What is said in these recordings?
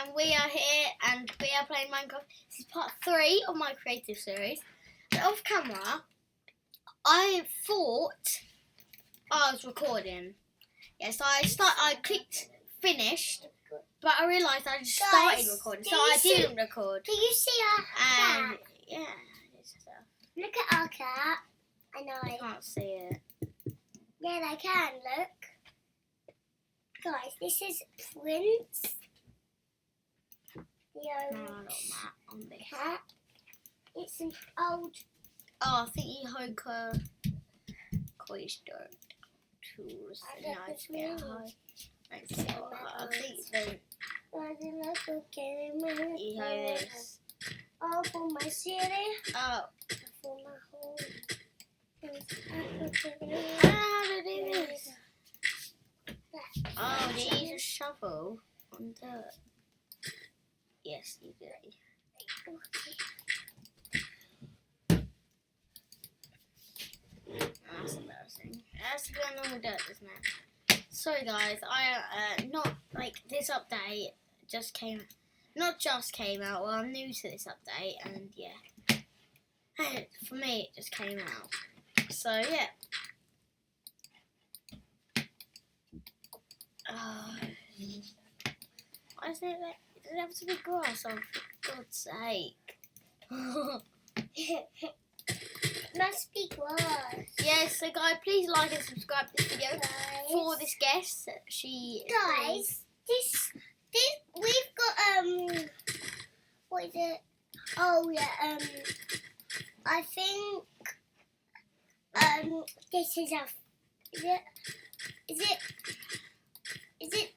and we are here and we are playing Minecraft. This is part 3 of my creative series. But off camera, I thought I was recording. Yes, I clicked finished, but I realised I just started recording, so I didn't record. Can you see our cat? Yeah, Look at our cat. I know. I can't see it. Yeah, I can, look. Guys, this is Prince. The old on this. cat. It's an old... Oh, I think you hook a coaster tools. No, it's get high. I think they... You have this. Oh, for my city. Oh. For my home. I don't know how to do this. Oh, do you use a shovel on dirt? Yes, you do. That's embarrassing. It has to be on normal dirt, doesn't it? Sorry guys, I not like this update just came, not just came out. Well, I'm new to this update, and yeah, for me it just came out. So yeah. Why isn't it that? Does it have to be grass? Oh, for God's sake. Must be grass. Yeah, so guys, please like and subscribe to this video for this guest. She guys, this we've got what is it? Oh yeah, I think this is a is it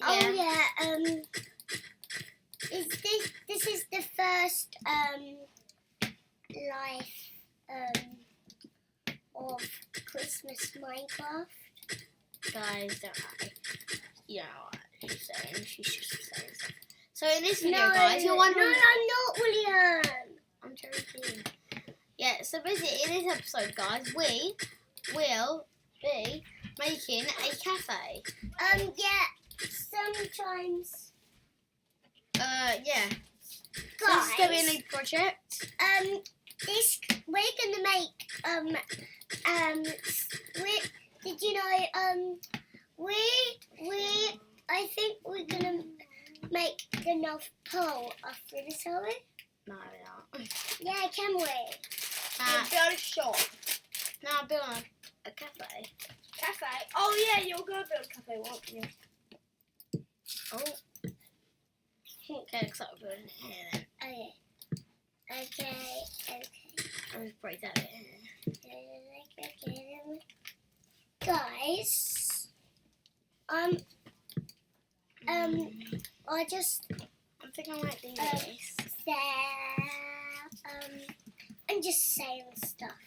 yeah. Oh yeah, this is the first life of Christmas Minecraft. Guys, don't worry. You know what she's saying. She's just saying something. So in this video, guys, you're wondering... No, I'm not, William. I'm joking. Yeah, so basically in this episode, guys, we will be making a cafe. Yeah, sometimes. Yeah. Guys, so this is going to be a new project. We're gonna make did you know I think we're gonna make the North Pole after this, are we? No, we're not. Yeah, can we? Build a shop. No, build a cafe. Cafe? Oh yeah, you're gonna build a cafe, won't you? Oh. Okay, looks like we're building it here then. Okay. I'll just break that bit here. Guys, I think I might do this. I'm just saying stuff.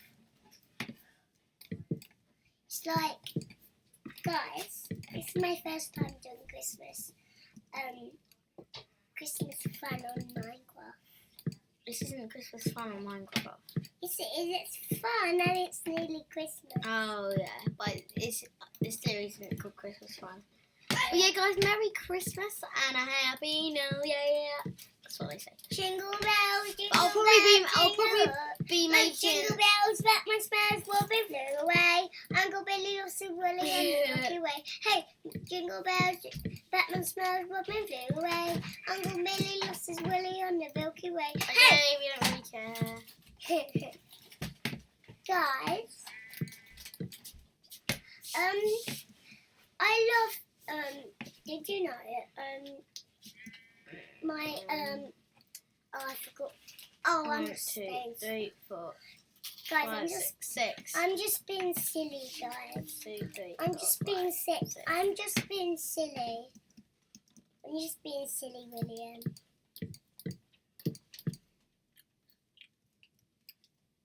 It's like, guys, it's my first time doing Christmas. Christmas fun on Minecraft. This isn't Christmas fun on Minecraft. It's fun and it's nearly Christmas. Oh yeah, but this series isn't called Christmas fun. But yeah, guys, Merry Christmas and a Happy New Year. That's what they say. Jingle bells, jingle I'll probably be making. Jingle bells, Batman smells will be flew away. Uncle Billy loves the woolly on the Milky Way. Hey, jingle bells, Batman smells will be flew away. Uncle Billy loves his woolly on the Milky Way. Okay, we don't really care. Guys, I love, did you know it? My, oh, I forgot. Oh, I'm just 2, saying. 3, 4, Guys, 5, 6. I'm just being silly, guys. 2, 3, I'm 4, just 5, being sick. 6. I'm just being silly. I'm just being silly, William.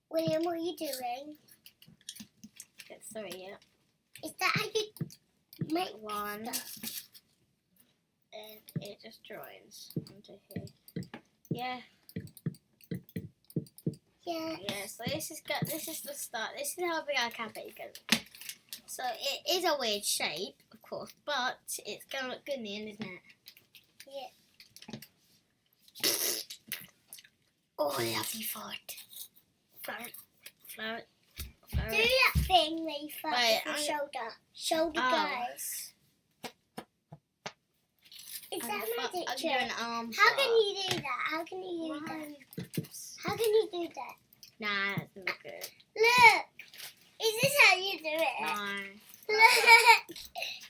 William, what are you doing? Get 3, yeah. Is that how you make 1, stuff? and it just joins onto here. Yeah. Yeah. Yeah. So this is the start. This is how big our cafe is going to be. So it is a weird shape, of course, but it's gonna look good in the end, isn't it? Oh, lovely foot. Float. Float. Do that thing where you fart Right, with your shoulder. Shoulder goes. Is that a magic I'm trick? doing arm How can fart. you do that? How can you do that? Right. How can you do that? Nah, that's not good. Look! Is this how you do it? No. Look!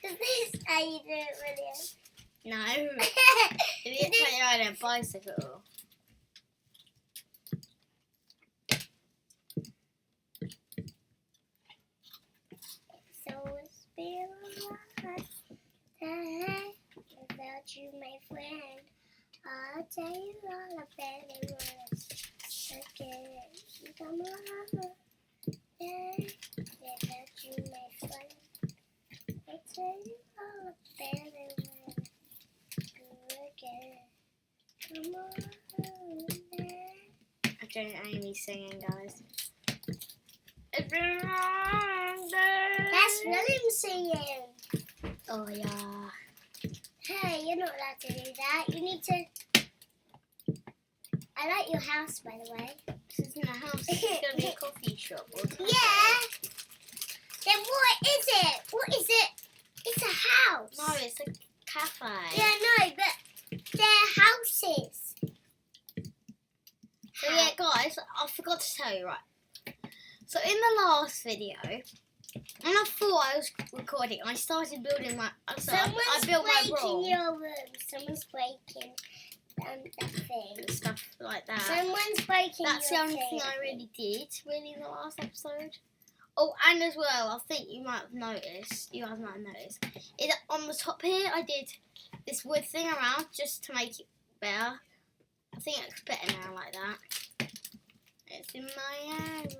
Is this how you do it, William? No. You need to take ride a bicycle. It's always been alright. Without you, my friend, I'll tell you all about it was. Okay, come on. Without you, my friend, I'll tell you all about it was. Again, come on. I'm doing Amy singing, guys. It's been a long day. That's William singing. Oh, yeah. Hey, you're not allowed to do that. You need to. I like your house, by the way. This isn't a house. This is going to be a coffee shop. Or something. Yeah. Then what is it? What is it? It's a house. No, it's a cafe. Yeah, no, but they're houses. So yeah, guys, I forgot to tell you, right. So in the last video, when I thought I was recording, I started building my. I built my breaking room. your room. Someone's breaking that thing. Stuff like that. Someone's breaking That's the your only thing I really did, really, in the last episode. Oh, and as well, I think you might have noticed, is on the top here, I did this wood thing around just to make it better. I think it looks better now like that. It's in my hand,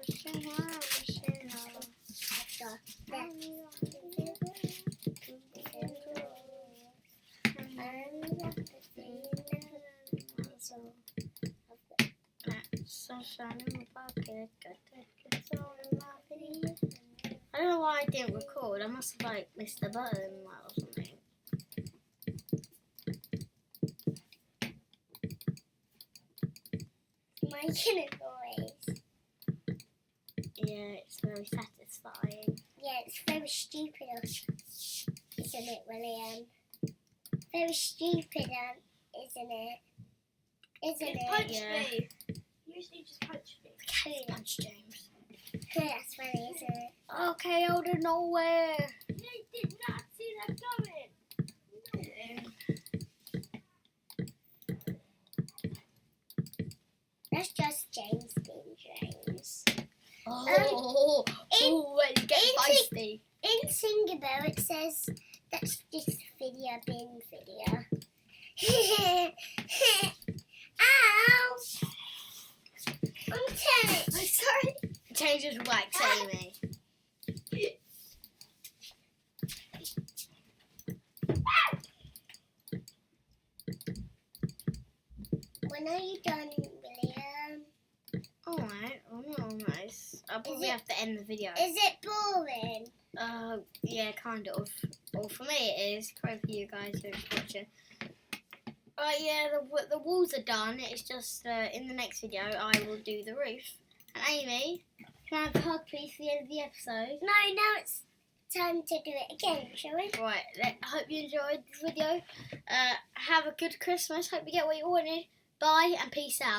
sunshine in my pocket, got that kiss all in my feet. I don't know why I didn't record. I must have missed the button or something. Making a noise. Yeah, it's very satisfying. Yeah, it's very stupid, isn't it, William? Very stupid, isn't it? Isn't it? Punch me. Usually just punch me. Okay, punch James. That's funny, isn't it? Okay, out of nowhere. I did not see that coming. That's just James being James. Oh, it's getting feisty. In Singapore, it says that's just video being video. Ow! I'm telling. I'm sorry. Change his wax, Amy. When are you done, William? Alright, almost. I'll probably have to end the video. Is it boring? Yeah, kind of. Well, for me it is. Probably for you guys who are watching. Yeah, the walls are done. It's just in the next video I will do the roof. And Amy, can I have a hug please for the end of the episode? No, now it's time to do it again, shall we? Right, I hope you enjoyed this video. Have a good Christmas. Hope you get what you wanted. Bye and peace out.